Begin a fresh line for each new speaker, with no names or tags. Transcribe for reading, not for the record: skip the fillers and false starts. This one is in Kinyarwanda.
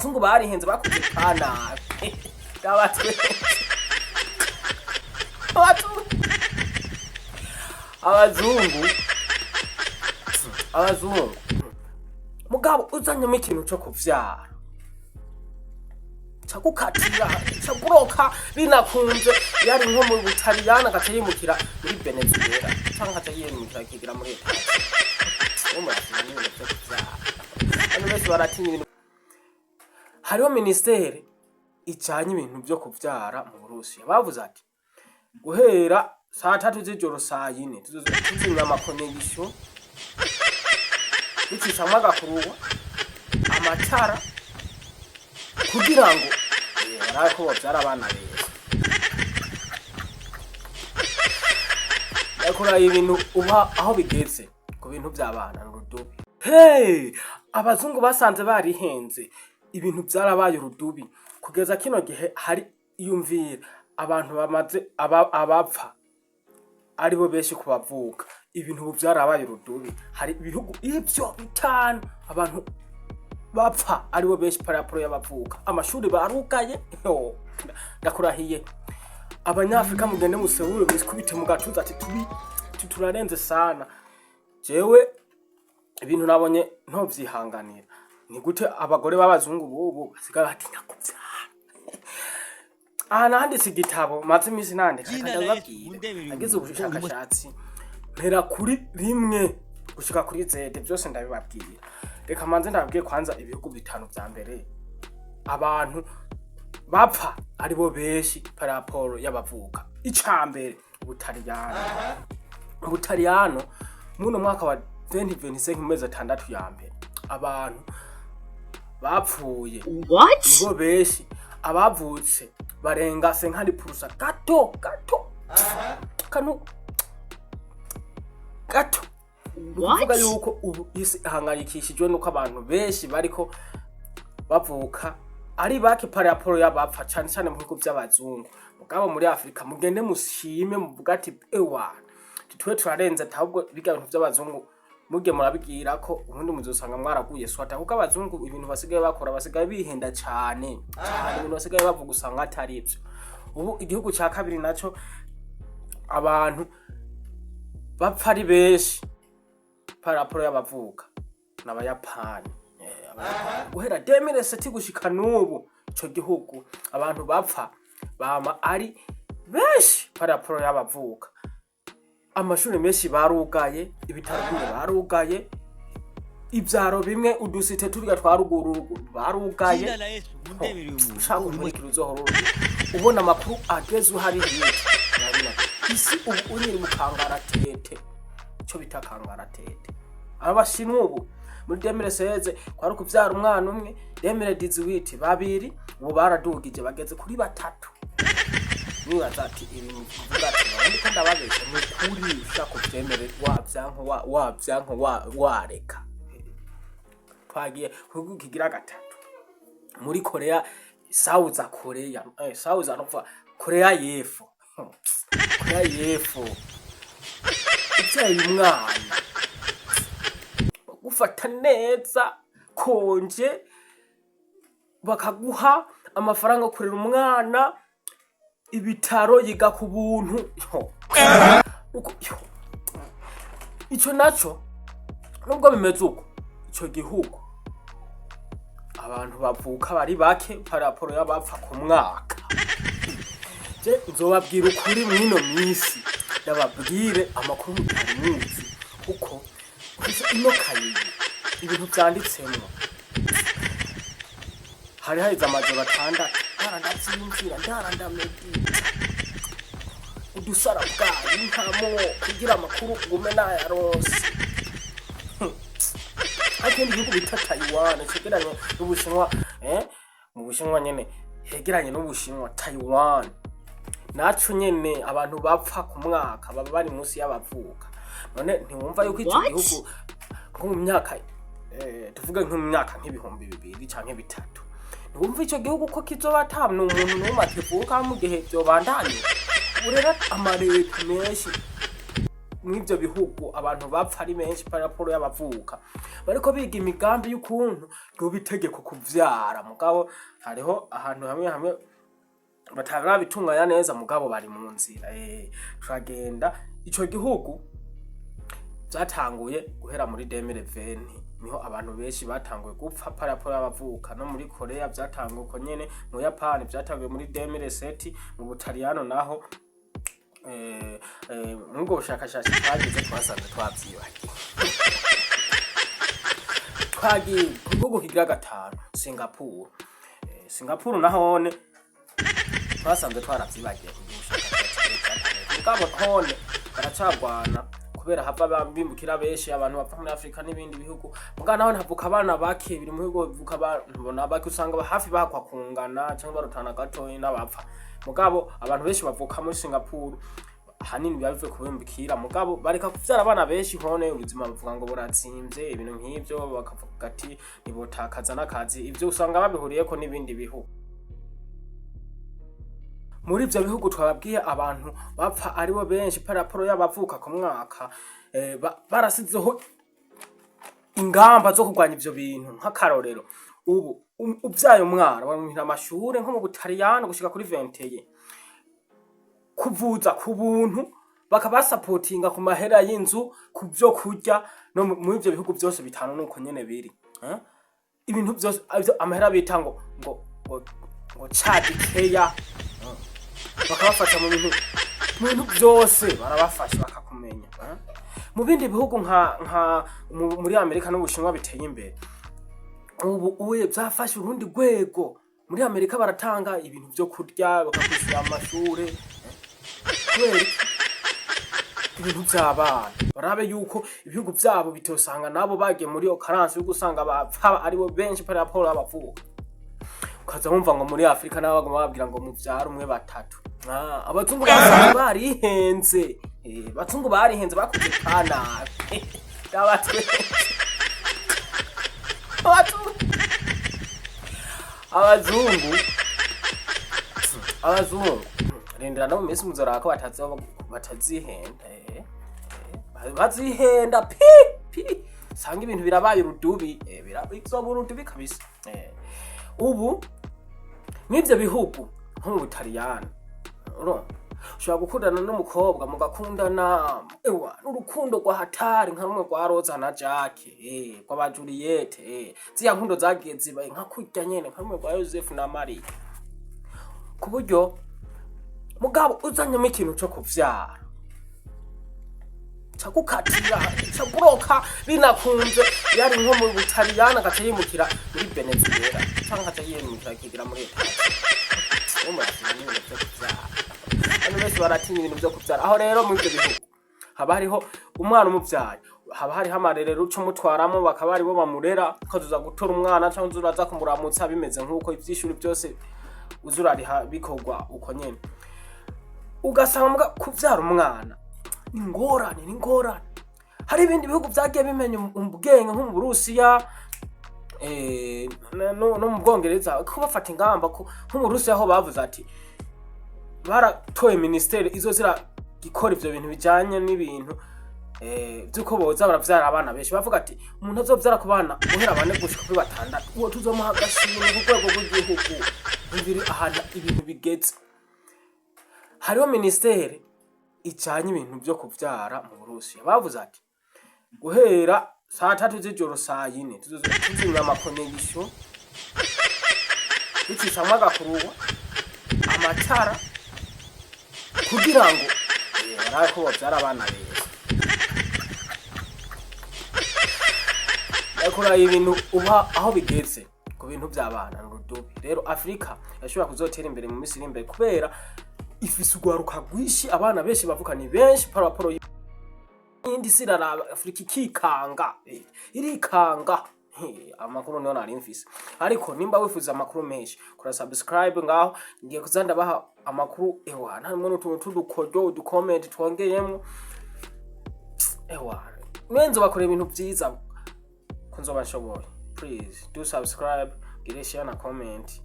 abazungu barihenze bakuze kana dabatwe abazungu mugabo uzanyemo ikintu cyo kuvyara cakukatira cakuroka binakunze yari nko mu Butaliyana gatayimukira muri Venezuela cyangwa gatayimukira kigira muri Italy bose baratinya ibintu. Hariho ministere ijanye ibintu byo kuvyara mu Burusiya bavuze ati guhera saa 3 z'ijoro saa 4 tuzuzimya amakonegisho bicishamwe agakuruwa amatara kugira ngo barako bavyara abana beza. Yakora ibintu uba aho bigeze ku bintu by'abana n'urudubi. Hey, abazungu basanze barihenze ibintu byarabaye urudubi kugeza kino gihe hari iyumvira abantu bamaze abapfa aribo benshi kubavuka ibintu byarabaye urudubi. Hari ibihugu ivyo bitanu abantu bapfa aribo benshi rapport y'abavuka amashuri barugaye. Ndakurahiye abanyafrika mugende musebure biskubite mu gatuza ati turarenze sana. Jewe ibintu nabonye nto vyihanganira ni gute abagore b'abazungu bobo basigaye batinya kuvyara. Nanditse igitabo maze imisi nandika ndababwira ageze ubushakashatsi mpera kuri rimwe gushika kuri zede byose ndabibabwira. Reka manze ndababwiye kwanza ibihugu bitanu vya mbere abantu bapfa aribo benshi rapport y'abavuka. Icambere Ubutaliyano muno mwaka wa 2025 mu mezi 6 ya mbere abantu bapfuye nibo benshi abavutse barenga 50% gato uvuga yuko ubu isi hangayikishijwe nuko abantu benshi bariko bavuka ari bake rapport y'abapfa cyane mu bihugu by'abazungu. Mugabo muri Afrika mugende mushime muvuga ati ewa titwe turarenze ahubwo biga ibintu by'abazungu muge murabigira ko ubundi muzosanga mwaraguye swata kuko abazungu ibintu basigaye bakora basigaye bihenda cyane ibintu basigaye bavuga usanga atari ibyo. Ubu igihugu cya kabiri naco abantu bapfa ari benshi rapport y'abavuka n'abayapani. Guhera 2007 gushika n'ubu ico gihugu abantu bapfa bama ari benshi rapport y'abavuka. Amashuri menshi barugaye, ibitaro bimwe barugaye, ibyaro bimwe udusite turiga twaruguru barugaye. Ushaka muri kiruzohoro ubona amakuru ageze uhari isi ubu unyiri mu kangaratete cyo bita kangaratete. Abashinwa ubu muri 2016 kwari kuvyara umwana umwe 2018 babiri ubu baradugije bageze kuri batatu. Niba zati ibintu kuvuga ati ndiko ndababesha n'ukuri ushaka kuvyemererwa wavyanko wareka. Twagiye kuvuga kigira gatatu muri Korea South Korea y'Epfo icyayi umwana gufata neza konje bakaguha amafaranga kurera umwana ibitaro yiga ku buntu. Ico naco nubwo bimeze uko ico gihugu abantu bavuka bari bake rapport y'abapfa ku mwaka. Je nzobabwira ukuri mwino misi ndababwire amakuru y'umunsi kuko ino kayi ibintu byanditsemo hari haiza amajoro atandatu ndavyumvira ndarandamedita udusara bwayo ntamo kugira amakuru gume nayaronse. Akindi gihugu bita Taiwan cegeranye n'Ubushinwa mu Bushinwa nyene hegeranye n'Ubushinwa Taiwan naco nyene abantu bapfa ku mwaka baba bari munsi y'abavuka. None ntiwumva yuko iki gihugu nko mu myaka tuvuga nko mu myaka nk'ibihumbi 2 canke 3 ntiwumva ico gihugu ko kizobatamna umuntu n'umatevuka mu gihe byo bandanye urera amareta menshi mw'ivyo bihugu abantu bapfa ari benshi par rapport y'abavuka bariko biga imigambi y'ukuntu yoba itegeko kuvyara mugabo hariho ahantu hamwe batagara bitunganya neza mugabo bari mu nzira turagenda ico gihugu byatanguye guhera muri 2020 niho abantu benshi batanguye gupfa par rapport y'abavuka no muri Korea byatanguye uko nyene mu Japan byatanguye muri 2007 mu Butaliyano naho ngo ubushakashatsi twagize twasanze twavyibagiye twagiye ku gihugu kigira gatanu Singapore nahone twasanze twaravyibagiye ku bushakashatsi mugabo hone baracagwana kubera hava bimbukira benshi abantu bapfa muri Afrika n'ibindi bihugu mugabo naho ntavuka abana bake biri mu bihugu bivuka abantu bake usanga hafi bakwa kungana cyangwa barutana gato n'abapfa mugabo abantu benshi bavuka muri Singapore hanini bivuye kubimbukira mugabo bareka kuvyara abana benshi hone ubuzima buvuga ngo buratsimvye ibintu nk'ivyo bakavuga ati nibotakaza n'akazi ivyo usanga babihuriyeko n'ibindi bihugu muri ivyo bihugu twababwiye abantu bapfa aribo benshi par rapport y'abavuka ku mwaka barasizeho ingamba zo kurwanya ivyo bintu nk'akarorero ubu uvyaye umwana bamuhira amashure nko mu Butaliyano gushika kuri 21 kuvuza ku buntu bakabasupportinga ku mahera y'inzu ku byo kurya no mu ivyo bihugu byose bitanu nuko nyene biri ibintu byose amahera bitango ngo child care bakabafasha mu bintu byose barabafasha bakakumenya mu bindi bihugu nka muri Amerika n'Ubushinwa biteye imbere ubu byafashe urundi rwego muri Amerika baratanga ibintu byo kurya bakakwishyura amashure ibintu by'abana barabe yuko ibihugu byabo bitosanga nabo bagiye muri occurrence yo gusanga bapfa aribo benshi par rapport y'abavuka ukaza wumva ngo muri Afrika nabo bagomba babwira ngo muvyara umwe batatu abazungu barihenze abazungu barihenze bakuze kana abazungu rindira no mesi muzoraka batazihenda bazihenda pi sanga ibintu birabaye urudubi birabizoba urudubi kabisa ubu n'ivyo bihugu nko mu Butaliyano ushobora gukundana n'umukobwa mugakundana n'urukundo rwa hatari nka rumwe rwa Roza na Jacques kwa Juliette ziya nkundo zagiye zibaye nka kurya nyene nka rumwe rwa Joseph na Marie ku buryo mugabo uzanyemo ikintu cyo kuvyara cakukatira caburoka binakunze yari nko mu Butaliyano agacayimukira muri Venezuela cyangwa agacayimukira kigira muri Bese baratinya ibintu byo kuvyara aho rero mu ivyo bihugu haba hariho umwana umuvyaye haba hariho amarerero uco mutwaramo bakaba ari bo bamurera ukazuza gutora umwana cyangwa uzuraza kumuramutsa bimeze nk'uko ivyishuri byose uzurariha bikorwa uko nyene ugasanga kuvyara umwana ingorane hari ibindi bihugu byagiye bimenya ubwenge nko mu Burusiya no mu Bwongereza ko bafata ingamba ko nko mu Burusiya aho bavuze ati baratoye ministeri izo gikora ivyo bintu bijanye n'ibintu byuko boza baravyara abana benshi bavuga ati umuntu azovyara ku bana uhera bane gushika kuri batandatu uwo tuzomuha agashimwe ku rwego rw'igihugu biri ahantu ibintu bigeze hariho ministeri ijanye ibintu byo kuvyara mu Burusiya bavuze ati guhera saa 3 z'ijoro saa 4 tuzozimya amakonegisho bicishamwe agakuruwa amatara kugira ngo barako bavyara abana beza akora ibintu uba aho bigeze ku bintu by'abana n'urudubi rero Afrika yashobora kuzotera imbere mu misiri imbere kubera ifise ugwaruka rwishi abana benshi bavuka ni benshi par rapport indi sirara Afrika ikikanga irikanga amakuru niyo nari mfise ariko nimba wifuza amakuru menshi kora subscribe ngaho ngiye kuzanda baha amakuru ewana harimo n'utuntu tudukoryo uducomment twongeyemo ewana mwenzo bakora ibintu byiza kunzo bashoboye please do subscribe, share na comment.